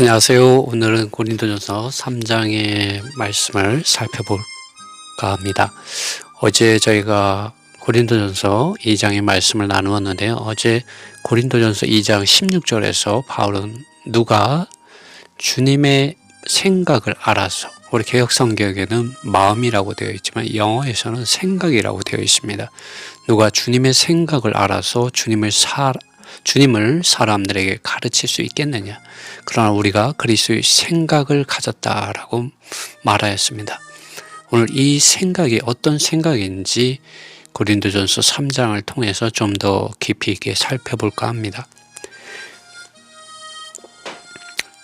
안녕하세요. 오늘은 고린도전서 3장의 말씀을 살펴볼까 합니다. 어제 저희가 고린도전서 2장의 말씀을 나누었는데요. 어제 고린도전서 2장 16절에서 바울은 누가 주님의 생각을 알아서, 우리 개역성경에는 마음이라고 되어 있지만 영어에서는 생각이라고 되어 있습니다. 누가 주님의 생각을 알아서 주님을 사람들에게 가르칠 수 있겠느냐. 그러나 우리가 그리스도의 생각을 가졌다라고 말하였습니다. 오늘 이 생각이 어떤 생각인지 고린도전서 3장을 통해서 좀 더 깊이 있게 살펴볼까 합니다.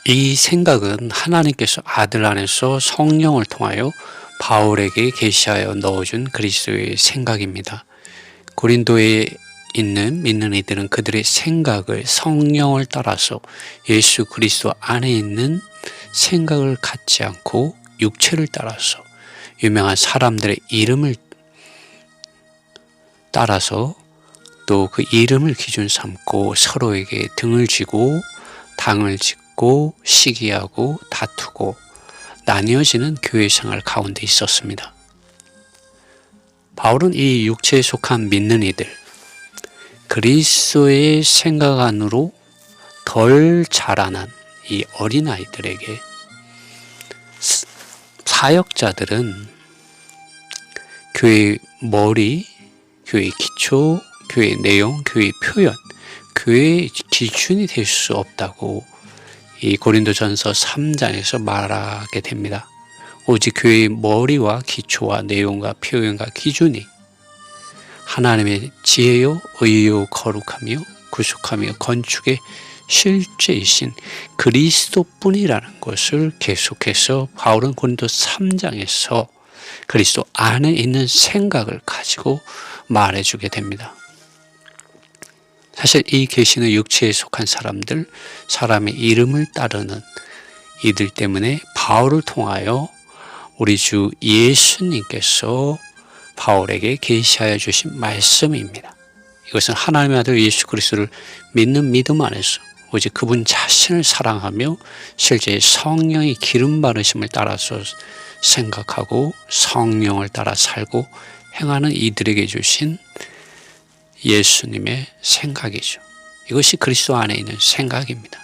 이 생각은 하나님께서 아들 안에서 성령을 통하여 바울에게 계시하여 넣어준 그리스도의 생각입니다. 고린도에 있는 믿는 이들은 그들의 생각을 성령을 따라서 예수 그리스도 안에 있는 생각을 갖지 않고 육체를 따라서 유명한 사람들의 이름을 따라서 또 그 이름을 기준 삼고 서로에게 등을 쥐고 당을 짓고 시기하고 다투고 나뉘어지는 교회 생활 가운데 있었습니다. 바울은 이 육체에 속한 믿는 이들, 그리스도의 생각 안으로 덜 자라난 이 어린아이들에게 사역자들은 교회의 머리, 교회의 기초, 교회의 내용, 교회의 표현, 교회의 기준이 될 수 없다고 이 고린도전서 3장에서 말하게 됩니다. 오직 교회의 머리와 기초와 내용과 표현과 기준이 하나님의 지혜요, 의요, 거룩하며 구속하며 건축의 실제이신 그리스도뿐이라는 것을 계속해서 바울은 고린도 3장에서 그리스도 안에 있는 생각을 가지고 말해주게 됩니다. 사실 이 계시는 육체에 속한 사람들, 사람의 이름을 따르는 이들 때문에 바울을 통하여 우리 주 예수님께서 바울에게 계시하여 주신 말씀입니다. 이것은 하나님의 아들 예수 그리스도를 믿는 믿음 안에서 오직 그분 자신을 사랑하며 실제 성령의 기름 바르심을 따라서 생각하고 성령을 따라 살고 행하는 이들에게 주신 예수님의 생각이죠. 이것이 그리스도 안에 있는 생각입니다.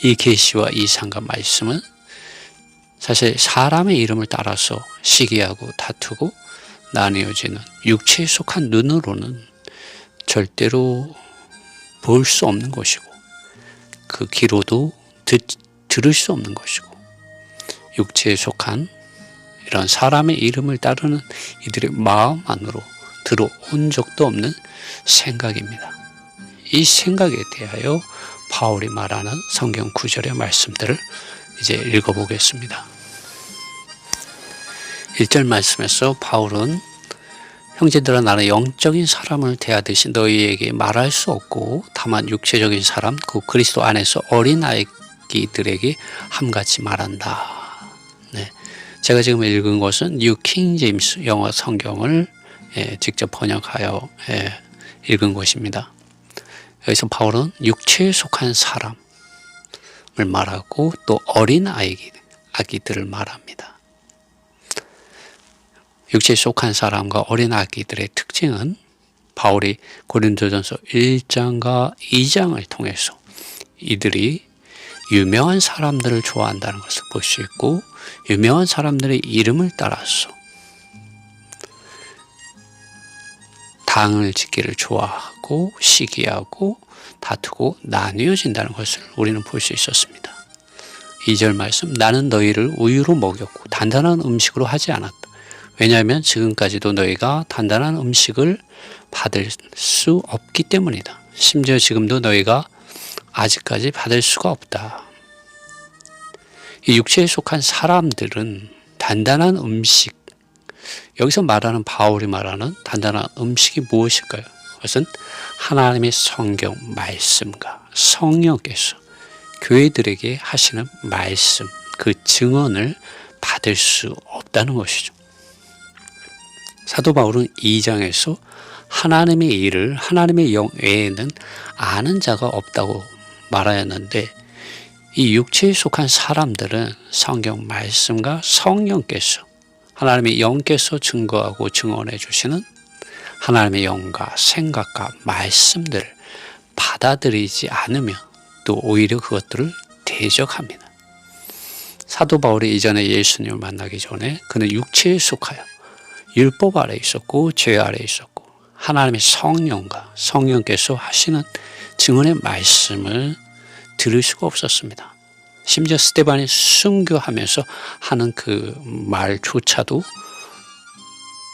이 계시와 이 상과 말씀은 사실 사람의 이름을 따라서 시기하고 다투고 나뉘어지는 육체에 속한 눈으로는 절대로 볼 수 없는 것이고 그 귀로도 들을 수 없는 것이고 육체에 속한 이런 사람의 이름을 따르는 이들의 마음 안으로 들어온 적도 없는 생각입니다. 이 생각에 대하여 바울이 말하는 성경 구절의 말씀들을 이제 읽어보겠습니다. 1절 말씀에서 바울은 형제들아 나는 영적인 사람을 대하듯이 너희에게 말할 수 없고 다만 육체적인 사람 그 그리스도 안에서 어린 아기들에게 함같이 말한다. 네. 제가 지금 읽은 것은 뉴 킹 제임스 영어 성경을 직접 번역하여 읽은 것입니다. 여기서 바울은 육체에 속한 사람을 말하고 또 어린 아기들을 말합니다. 육체에 속한 사람과 어린 아기들의 특징은 바울이 고린도전서 1장과 2장을 통해서 이들이 유명한 사람들을 좋아한다는 것을 볼 수 있고 유명한 사람들의 이름을 따라서 당을 짓기를 좋아하고 시기하고 다투고 나뉘어진다는 것을 우리는 볼 수 있었습니다. 2절 말씀 나는 너희를 우유로 먹였고 단단한 음식으로 하지 않았다. 왜냐하면 지금까지도 너희가 단단한 음식을 받을 수 없기 때문이다. 심지어 지금도 너희가 아직까지 받을 수가 없다. 이 육체에 속한 사람들은 단단한 음식, 여기서 말하는 바울이 말하는 단단한 음식이 무엇일까요? 그것은 하나님의 성경 말씀과 성령께서 교회들에게 하시는 말씀, 그 증언을 받을 수 없다는 것이죠. 사도 바울은 2장에서 하나님의 일을 하나님의 영 외에는 아는 자가 없다고 말하였는데 이 육체에 속한 사람들은 성경 말씀과 성령께서 하나님의 영께서 증거하고 증언해 주시는 하나님의 영과 생각과 말씀들을 받아들이지 않으며 또 오히려 그것들을 대적합니다. 사도 바울이 이전에 예수님을 만나기 전에 그는 육체에 속하여 율법 아래 있었고 죄 아래 있었고 하나님의 성령과 성령께서 하시는 증언의 말씀을 들을 수가 없었습니다. 심지어 스데반이 순교하면서 하는 그 말조차도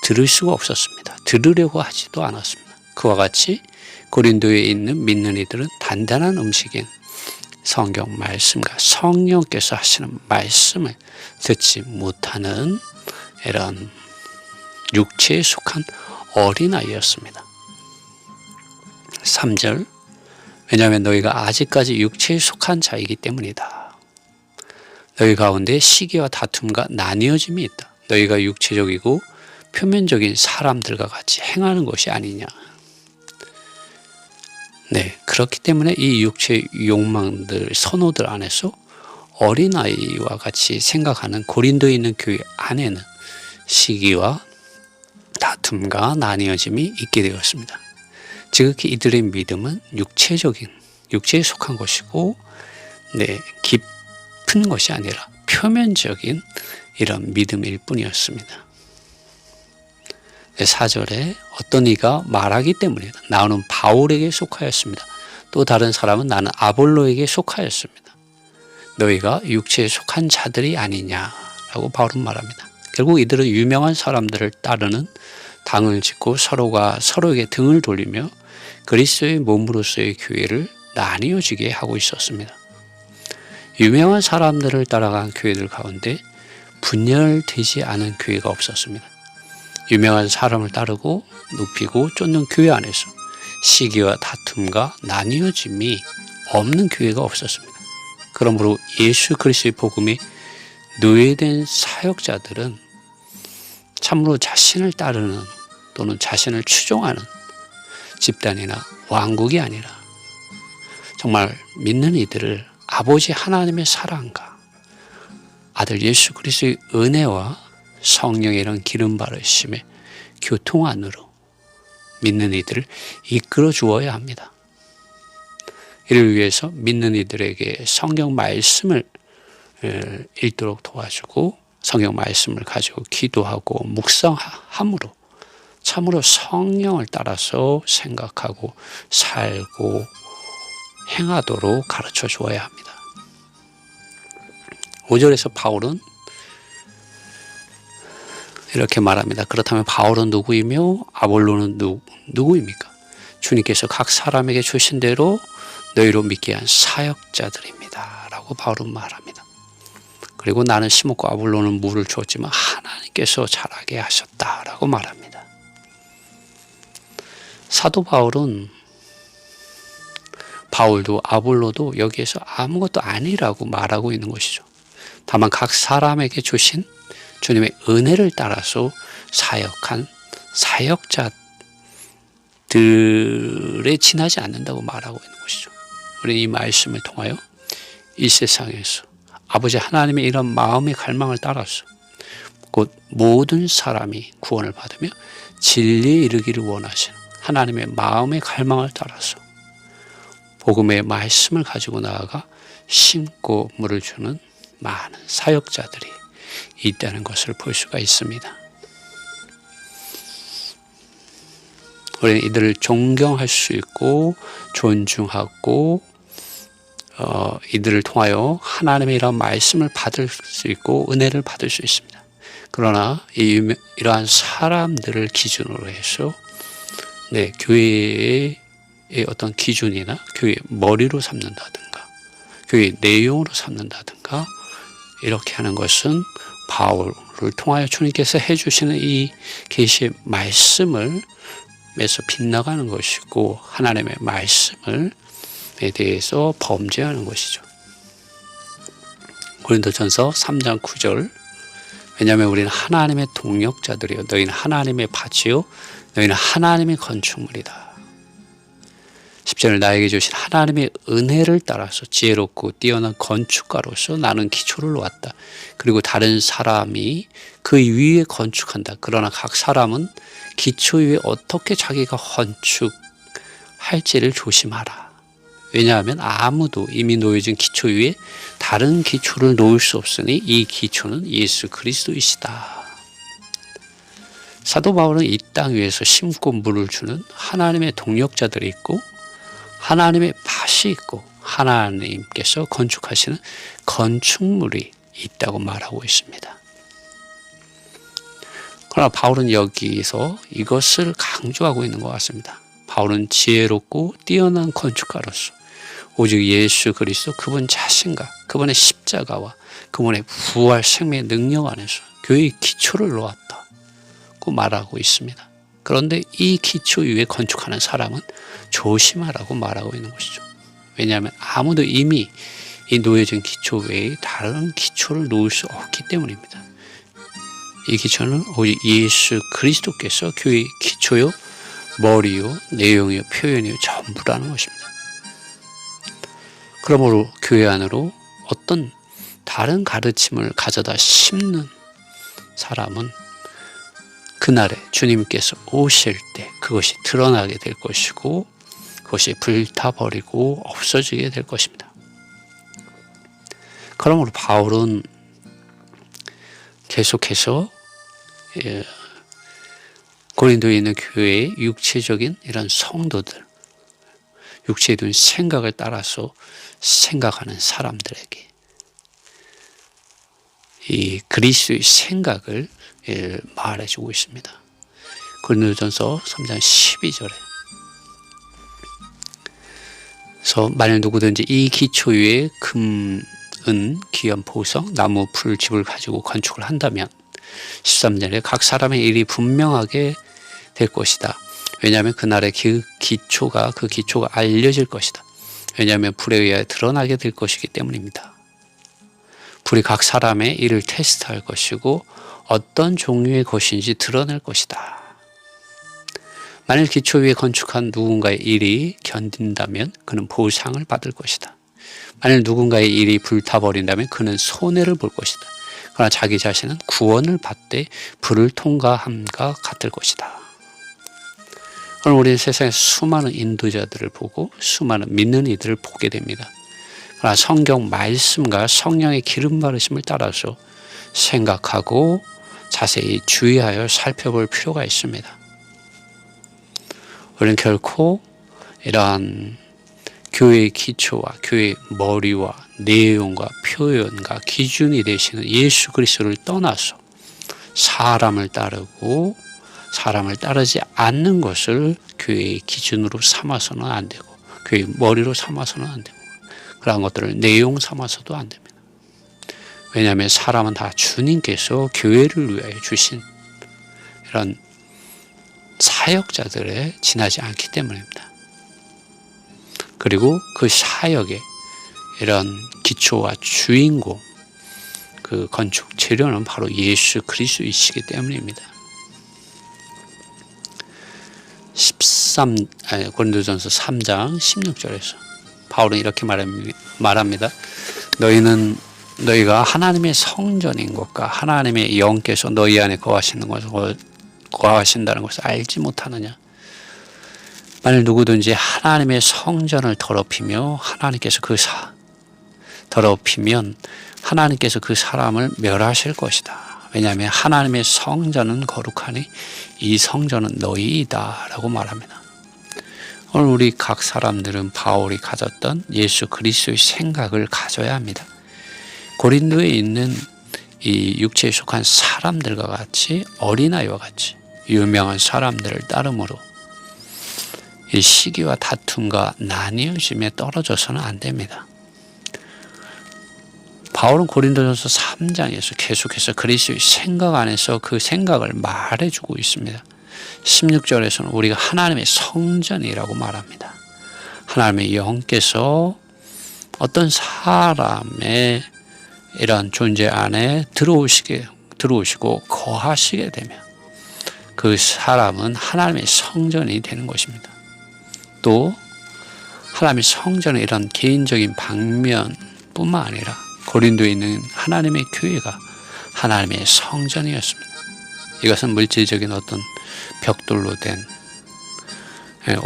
들을 수가 없었습니다. 들으려고 하지도 않았습니다. 그와 같이 고린도에 있는 믿는 이들은 단단한 음식인 성경 말씀과 성령께서 하시는 말씀을 듣지 못하는 이런 육체에 속한 어린아이였습니다. 3절 왜냐하면 너희가 아직까지 육체에 속한 자이기 때문이다. 너희 가운데 시기와 다툼과 나뉘어짐이 있다. 너희가 육체적이고 표면적인 사람들과 같이 행하는 것이 아니냐. 네, 그렇기 때문에 이 육체의 욕망들, 선호들 안에서 어린아이와 같이 생각하는 고린도에 있는 교회 안에는 시기와 다툼과 나뉘어짐이 있게 되었습니다. 지극히 이들의 믿음은 육체에 속한 것이고, 네, 깊은 것이 아니라 표면적인 이런 믿음일 뿐이었습니다. 4절에 어떤 이가 말하기 때문에 나는 바울에게 속하였습니다. 또 다른 사람은 나는 아볼로에게 속하였습니다. 너희가 육체에 속한 자들이 아니냐라고 바울은 말합니다. 결국 이들은 유명한 사람들을 따르는 당을 짓고 서로가 서로에게 등을 돌리며 그리스도의 몸으로서의 교회를 나뉘어지게 하고 있었습니다. 유명한 사람들을 따라간 교회들 가운데 분열되지 않은 교회가 없었습니다. 유명한 사람을 따르고 높이고 쫓는 교회 안에서 시기와 다툼과 나뉘어짐이 없는 교회가 없었습니다. 그러므로 예수 그리스도의 복음이 노예된 사역자들은 참으로 자신을 따르는 또는 자신을 추종하는 집단이나 왕국이 아니라 정말 믿는 이들을 아버지 하나님의 사랑과 아들 예수 그리스도의 은혜와 성령의 이런 기름 바르심의 교통 안으로 믿는 이들을 이끌어 주어야 합니다. 이를 위해서 믿는 이들에게 성경 말씀을 읽도록 도와주고 성경 말씀을 가지고 기도하고 묵상함으로 참으로 성령을 따라서 생각하고 살고 행하도록 가르쳐 주어야 합니다. 5절에서 바울은 이렇게 말합니다. 그렇다면 바울은 누구이며 아볼로는 누구입니까? 주님께서 각 사람에게 주신 대로 너희로 믿게 한 사역자들입니다. 라고 바울은 말합니다. 그리고 나는 심었고 아볼로는 물을 주었지만 하나님께서 자라게 하셨다라고 말합니다. 사도 바울은 바울도 아볼로도 여기에서 아무것도 아니라고 말하고 있는 것이죠. 다만 각 사람에게 주신 주님의 은혜를 따라서 사역한 사역자들에 지나지 않는다고 말하고 있는 것이죠. 우리는 이 말씀을 통하여 이 세상에서 아버지 하나님의 이런 마음의 갈망을 따라서 곧 모든 사람이 구원을 받으며 진리에 이르기를 원하시는 하나님의 마음의 갈망을 따라서 복음의 말씀을 가지고 나아가 심고 물을 주는 많은 사역자들이 있다는 것을 볼 수가 있습니다. 우리는 이들을 존경할 수 있고 존중하고 이들을 통하여 하나님의 이러한 말씀을 받을 수 있고 은혜를 받을 수 있습니다. 그러나 이러한 사람들을 기준으로 해서 교회의 어떤 기준이나 교회의 머리로 삼는다든가 교회의 내용으로 삼는다든가 이렇게 하는 것은 바울을 통하여 주님께서 해주시는 이 계시의 말씀을 에서 빗나가는 것이고 하나님의 말씀을 대해서 범죄하는 것이죠. 고린도전서 3장 9절 왜냐하면 우리는 하나님의 동역자들이요 너희는 하나님의 밭이요 너희는 하나님의 건축물이다. 10절에 나에게 주신 하나님의 은혜를 따라서 지혜롭고 뛰어난 건축가로서 나는 기초를 놓았다. 그리고 다른 사람이 그 위에 건축한다. 그러나 각 사람은 기초 위에 어떻게 자기가 건축할지를 조심하라. 왜냐하면 아무도 이미 놓여진 기초 위에 다른 기초를 놓을 수 없으니 이 기초는 예수 그리스도이시다. 사도 바울은 이 땅 위에서 심고 물을 주는 하나님의 동역자들이 있고 하나님의 밭이 있고 하나님께서 건축하시는 건축물이 있다고 말하고 있습니다. 그러나 바울은 여기서 이것을 강조하고 있는 것 같습니다. 바울은 지혜롭고 뛰어난 건축가로서 오직 예수 그리스도 그분 자신과 그분의 십자가와 그분의 부활 생명의 능력 안에서 교회의 기초를 놓았다고 말하고 있습니다. 그런데 이 기초 위에 건축하는 사람은 조심하라고 말하고 있는 것이죠. 왜냐하면 아무도 이미 이 놓여진 기초 외에 다른 기초를 놓을 수 없기 때문입니다. 이 기초는 오직 예수 그리스도께서 교회의 기초요, 머리요, 내용이요, 표현이요, 전부라는 것입니다. 그러므로 교회 안으로 어떤 다른 가르침을 가져다 심는 사람은 그날에 주님께서 오실 때 그것이 드러나게 될 것이고 그것이 불타버리고 없어지게 될 것입니다. 그러므로 바울은 계속해서 고린도에 있는 교회의 육체적인 이런 성도들, 육체에 둔 생각을 따라서 생각하는 사람들에게 이 그리스도의 생각을 말해주고 있습니다. 고린도전서 3장 12절에 그래서 만일 누구든지 이 기초 위에 금, 은, 귀한 보석, 나무, 풀, 집을 가지고 건축을 한다면 13절에 각 사람의 일이 분명하게 될 것이다. 왜냐하면 그날의 그 기초가 알려질 것이다. 왜냐하면 불에 의하여 드러나게 될 것이기 때문입니다. 불이 각 사람의 일을 테스트할 것이고 어떤 종류의 것인지 드러낼 것이다. 만일 기초 위에 건축한 누군가의 일이 견딘다면 그는 보상을 받을 것이다. 만일 누군가의 일이 불타버린다면 그는 손해를 볼 것이다. 그러나 자기 자신은 구원을 받되 불을 통과함과 같을 것이다. 오늘 우리는 세상에 수많은 인도자들을 보고 수많은 믿는 이들을 보게 됩니다. 그러나 성경 말씀과 성령의 기름 바르심을 따라서 생각하고 자세히 주의하여 살펴볼 필요가 있습니다. 우리는 결코 이러한 교회의 기초와 교회의 머리와 내용과 표현과 기준이 되시는 예수 그리스도를 떠나서 사람을 따르고 사람을 따르지 않는 것을 교회의 기준으로 삼아서는 안 되고 교회의 머리로 삼아서는 안 되고 그러한 것들을 내용 삼아서도 안 됩니다. 왜냐하면 사람은 다 주님께서 교회를 위하여 주신 이런 사역자들에 지나지 않기 때문입니다. 그리고 그 사역의 이런 기초와 주인공, 그 건축 재료는 바로 예수 그리스도이시기 때문입니다. 고린도전서 3장 16절에서 바울은 이렇게 말합니다. 너희가 하나님의 성전인 것과 하나님의 영께서 너희 안에 거하신다는 것을 알지 못하느냐. 만일 누구든지 하나님의 성전을 더럽히면 하나님께서 그 사람을 멸하실 것이다. 왜냐하면 하나님의 성전은 거룩하니 이 성전은 너희이다 라고 말합니다. 오늘 우리 각 사람들은 바울이 가졌던 예수 그리스도의 생각을 가져야 합니다. 고린도에 있는 이 육체에 속한 사람들과 같이 어린아이와 같이 유명한 사람들을 따름으로 이 시기와 다툼과 나뉘어짐에 떨어져서는 안 됩니다. 바울은 고린도전서 3장에서 계속해서 그리스도의 생각 안에서 그 생각을 말해주고 있습니다. 16절에서는 우리가 하나님의 성전이라고 말합니다. 하나님의 영께서 어떤 사람의 이런 존재 안에 들어오시고 거하시게 되면 그 사람은 하나님의 성전이 되는 것입니다. 또 하나님의 성전의 이런 개인적인 방면뿐만 아니라 고린도에 있는 하나님의 교회가 하나님의 성전이었습니다. 이것은 물질적인 어떤 벽돌로 된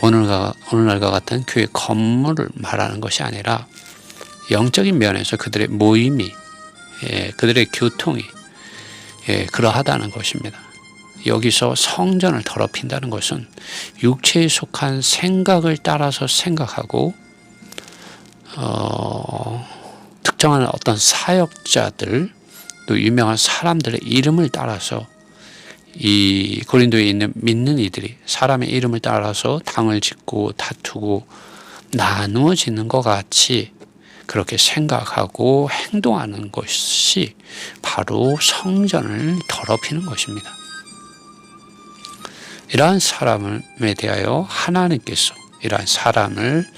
오늘날과 같은 교회 건물을 말하는 것이 아니라 영적인 면에서 그들의 모임이 그들의 교통이 그러하다는 것입니다. 여기서 성전을 더럽힌다는 것은 육체에 속한 생각을 따라서 생각하고 특정한 어떤 사역자들 또 유명한 사람들의 이름을 따라서 이 고린도에 있는 믿는 이들이 사람의 이름을 따라서 당을 짓고 다투고 나누어 짓는 것 같이 그렇게 생각하고 행동하는 것이 바로 성전을 더럽히는 것입니다. 이러한 사람에 대하여 하나님께서 이러한 사람을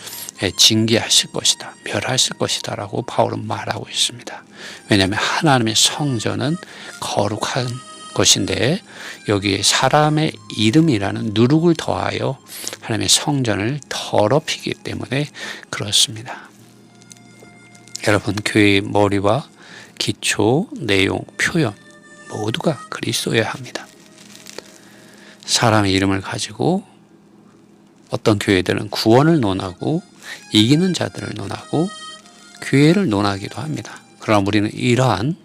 징계하실 것이다, 멸하실 것이다 라고 바울은 말하고 있습니다. 왜냐하면 하나님의 성전은 거룩한 것인데 여기에 사람의 이름이라는 누룩을 더하여 하나님의 성전을 더럽히기 때문에 그렇습니다. 여러분, 교회의 머리와 기초, 내용, 표현 모두가 그리스도여야 합니다. 사람의 이름을 가지고 어떤 교회들은 구원을 논하고 이기는 자들을 논하고 교회를 논하기도 합니다. 그러나 우리는 이러한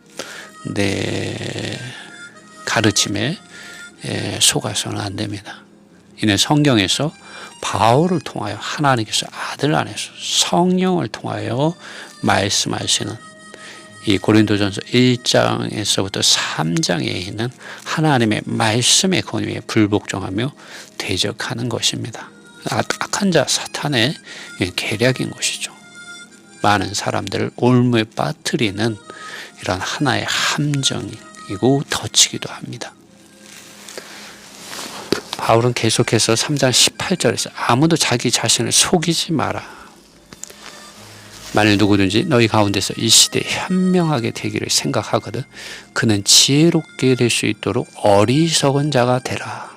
가르침에 속아서는 안 됩니다. 이는 성경에서 바울을 통하여 하나님께서 아들 안에서 성령을 통하여 말씀하시는 이 고린도전서 1장에서부터 3장에 있는 하나님의 말씀의 권위에 불복종하며 대적하는 것입니다. 악한 자 사탄의 계략인 것이죠. 많은 사람들을 올무에 빠뜨리는 이런 하나의 함정이고 덫이기도 합니다. 바울은 계속해서 3장 18절에서 아무도 자기 자신을 속이지 마라. 만일 누구든지 너희 가운데서 이 시대에 현명하게 되기를 생각하거든 그는 지혜롭게 될 수 있도록 어리석은 자가 되라.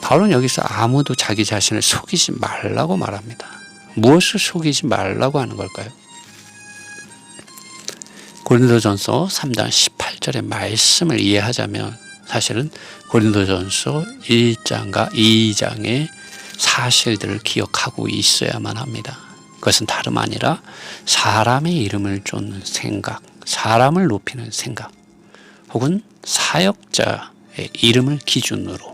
바울은 여기서 아무도 자기 자신을 속이지 말라고 말합니다. 무엇을 속이지 말라고 하는 걸까요? 고린도전서 3장 18절의 말씀을 이해하자면 사실은 고린도전서 1장과 2장의 사실들을 기억하고 있어야만 합니다. 그것은 다름 아니라 사람의 이름을 쫓는 생각, 사람을 높이는 생각, 혹은 사역자의 이름을 기준으로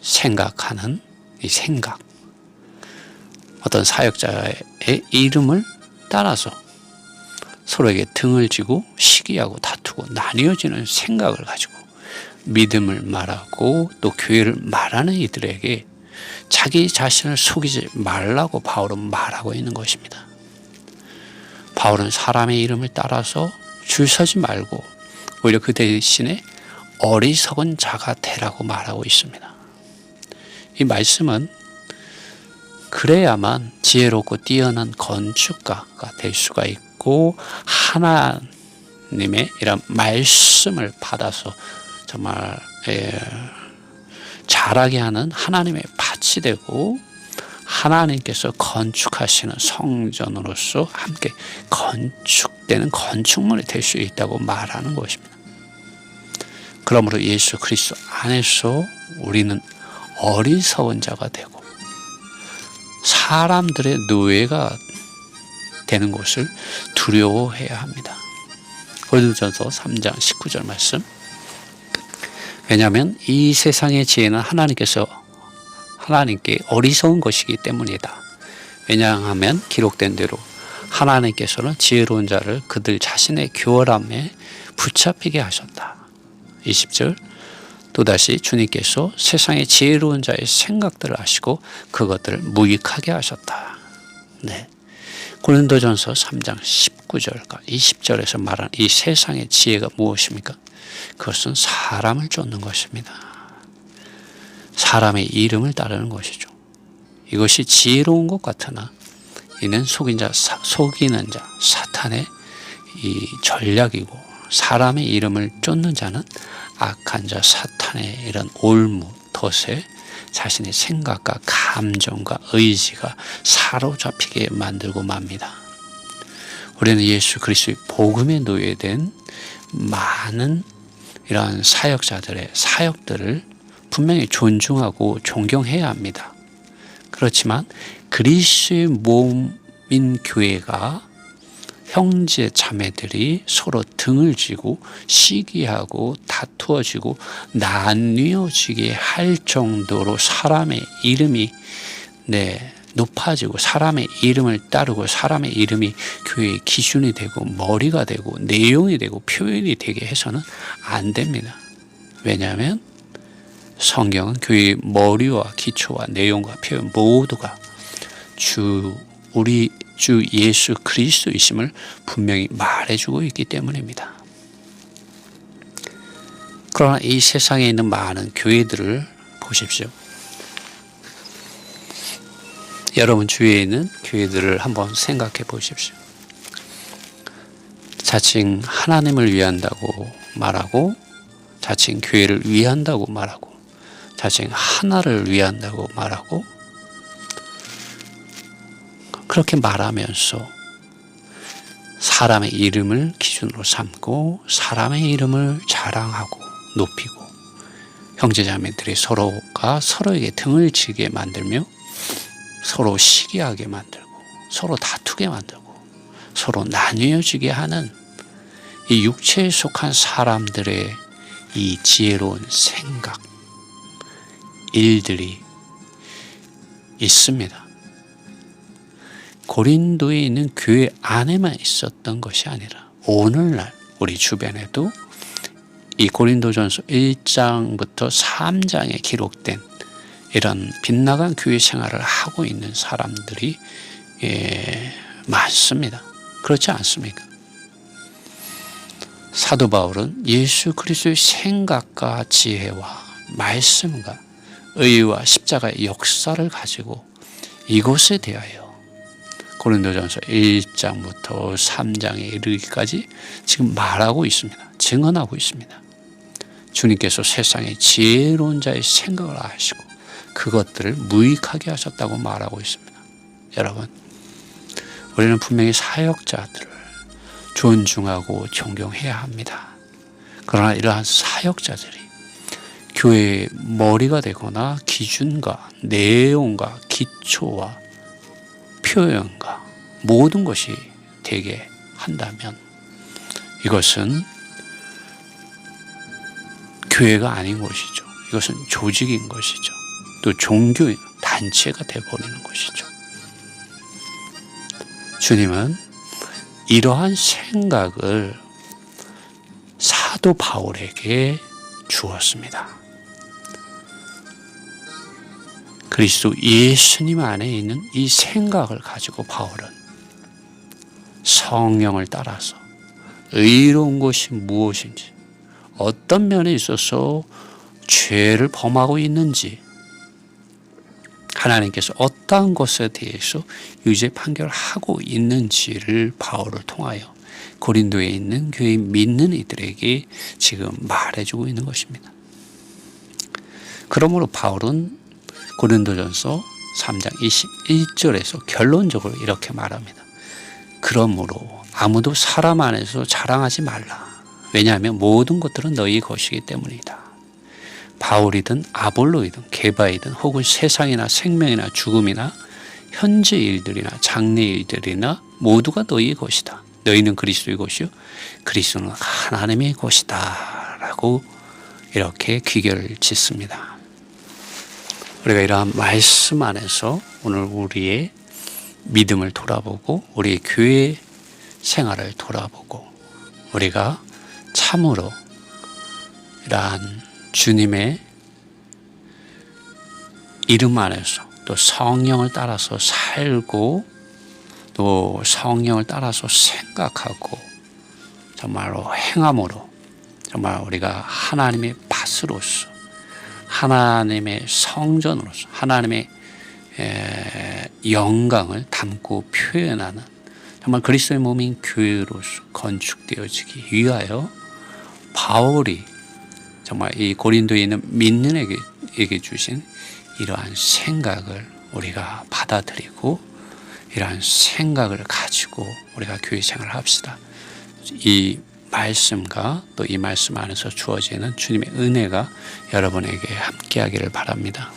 생각하는 이 생각, 어떤 사역자의 이름을 따라서 서로에게 등을 지고 시기하고 다투고 나뉘어지는 생각을 가지고 믿음을 말하고 또 교회를 말하는 이들에게 자기 자신을 속이지 말라고 바울은 말하고 있는 것입니다. 바울은 사람의 이름을 따라서 줄 서지 말고 오히려 그 대신에 어리석은 자가 되라고 말하고 있습니다. 이 말씀은 그래야만 지혜롭고 뛰어난 건축가가 될 수가 있고 하나님의 이런 말씀을 받아서 정말 자라게 하는 하나님의 밭이 되고 하나님께서 건축하시는 성전으로서 함께 건축되는 건축물이 될 수 있다고 말하는 것입니다. 그러므로 예수 그리스도 안에서 우리는 어리석은 자가 되고 사람들의 노예가 되는 것을 두려워해야 합니다. 고린도전서 3장 19절 말씀. 왜냐하면 이 세상의 지혜는 하나님께 어리석은 것이기 때문이다. 왜냐하면 기록된 대로 하나님께서는 지혜로운 자를 그들 자신의 교활함에 붙잡히게 하셨다. 20절. 또다시 주님께서 세상의 지혜로운 자의 생각들을 아시고 그것들을 무익하게 하셨다. 네. 고린도전서 3장 19절과 20절에서 말하는 이 세상의 지혜가 무엇입니까? 그것은 사람을 쫓는 것입니다. 사람의 이름을 따르는 것이죠. 이것이 지혜로운 것 같으나 이는 속이는 자, 사탄의 이 전략이고 사람의 이름을 쫓는 자는 악한 자 사탄의 이런 올무, 덫에 자신의 생각과 감정과 의지가 사로잡히게 만들고 맙니다. 우리는 예수 그리스도의 복음에 노예된 많은 이러한 사역자들의 사역들을 분명히 존중하고 존경해야 합니다. 그렇지만 그리스도의 몸인 교회가 형제 자매들이 서로 등을 쥐고 시기하고 다투어지고 나뉘어지게 할 정도로 사람의 이름이 높아지고 사람의 이름을 따르고 사람의 이름이 교회의 기준이 되고 머리가 되고 내용이 되고 표현이 되게 해서는 안 됩니다. 왜냐하면 성경은 교회의 머리와 기초와 내용과 표현 모두가 우리 주 예수 그리스도이심을 분명히 말해주고 있기 때문입니다. 그러나 이 세상에 있는 많은 교회들을 보십시오. 여러분 주위에 있는 교회들을 한번 생각해 보십시오. 자칭 하나님을 위한다고 말하고, 자칭 교회를 위한다고 말하고, 자칭 하나를 위한다고 말하고, 그렇게 말하면서 사람의 이름을 기준으로 삼고 사람의 이름을 자랑하고 높이고 형제자매들이 서로가 서로에게 등을 지게 만들며 서로 시기하게 만들고 서로 다투게 만들고 서로 나뉘어지게 하는 이 육체에 속한 사람들의 이 지혜로운 생각, 일들이 있습니다. 고린도에 있는 교회 안에만 있었던 것이 아니라 오늘날 우리 주변에도 이 고린도전서 1장부터 3장에 기록된 이런 빗나간 교회 생활을 하고 있는 사람들이 많습니다. 그렇지 않습니까? 사도 바울은 예수 그리스도의 생각과 지혜와 말씀과 의와 십자가의 역사를 가지고 이것에 대하여 고린도전서 1장부터 3장에 이르기까지 지금 말하고 있습니다. 증언하고 있습니다. 주님께서 세상의 지혜로운 자의 생각을 아시고 그것들을 무익하게 하셨다고 말하고 있습니다. 여러분, 우리는 분명히 사역자들을 존중하고 존경해야 합니다. 그러나 이러한 사역자들이 교회의 머리가 되거나 기준과 내용과 기초와 표현과 모든 것이 되게 한다면 이것은 교회가 아닌 것이죠. 이것은 조직인 것이죠. 또 종교 단체가 되어버리는 것이죠. 주님은 이러한 생각을 사도 바울에게 주었습니다. 그리스도 예수님 안에 있는 이 생각을 가지고 바울은 성령을 따라서 의로운 것이 무엇인지, 어떤 면에 있어서 죄를 범하고 있는지, 하나님께서 어떠한 것에 대해서 유죄 판결을 하고 있는지를 바울을 통하여 고린도에 있는 교회 믿는 이들에게 지금 말해주고 있는 것입니다. 그러므로 바울은 고린도전서 3장 21절에서 결론적으로 이렇게 말합니다. 그러므로 아무도 사람 안에서 자랑하지 말라. 왜냐하면 모든 것들은 너희 것이기 때문이다. 바울이든 아볼로이든 게바이든 혹은 세상이나 생명이나 죽음이나 현재 일들이나 장래 일들이나 모두가 너희의 것이다. 너희는 그리스도의 것이요 그리스도는 하나님의 것이다. 라고 이렇게 귀결을 짓습니다. 우리가 이러한 말씀 안에서 오늘 우리의 믿음을 돌아보고 우리의 교회 생활을 돌아보고 우리가 참으로 이러한 주님의 이름 안에서 또 성령을 따라서 살고 또 성령을 따라서 생각하고 정말로 행함으로 정말 우리가 하나님의 밭으로서 하나님의 성전으로서 하나님의 영광을 담고 표현하는 정말 그리스도의 몸인 교회로서 건축되어지기 위하여 바울이 정말 이 고린도에 있는 믿는 에게 주신 이러한 생각을 우리가 받아들이고 이러한 생각을 가지고 우리가 교회 생활을 합시다. 이 말씀과 또 이 말씀 안에서 주어지는 주님의 은혜가 여러분에게 함께하기를 바랍니다.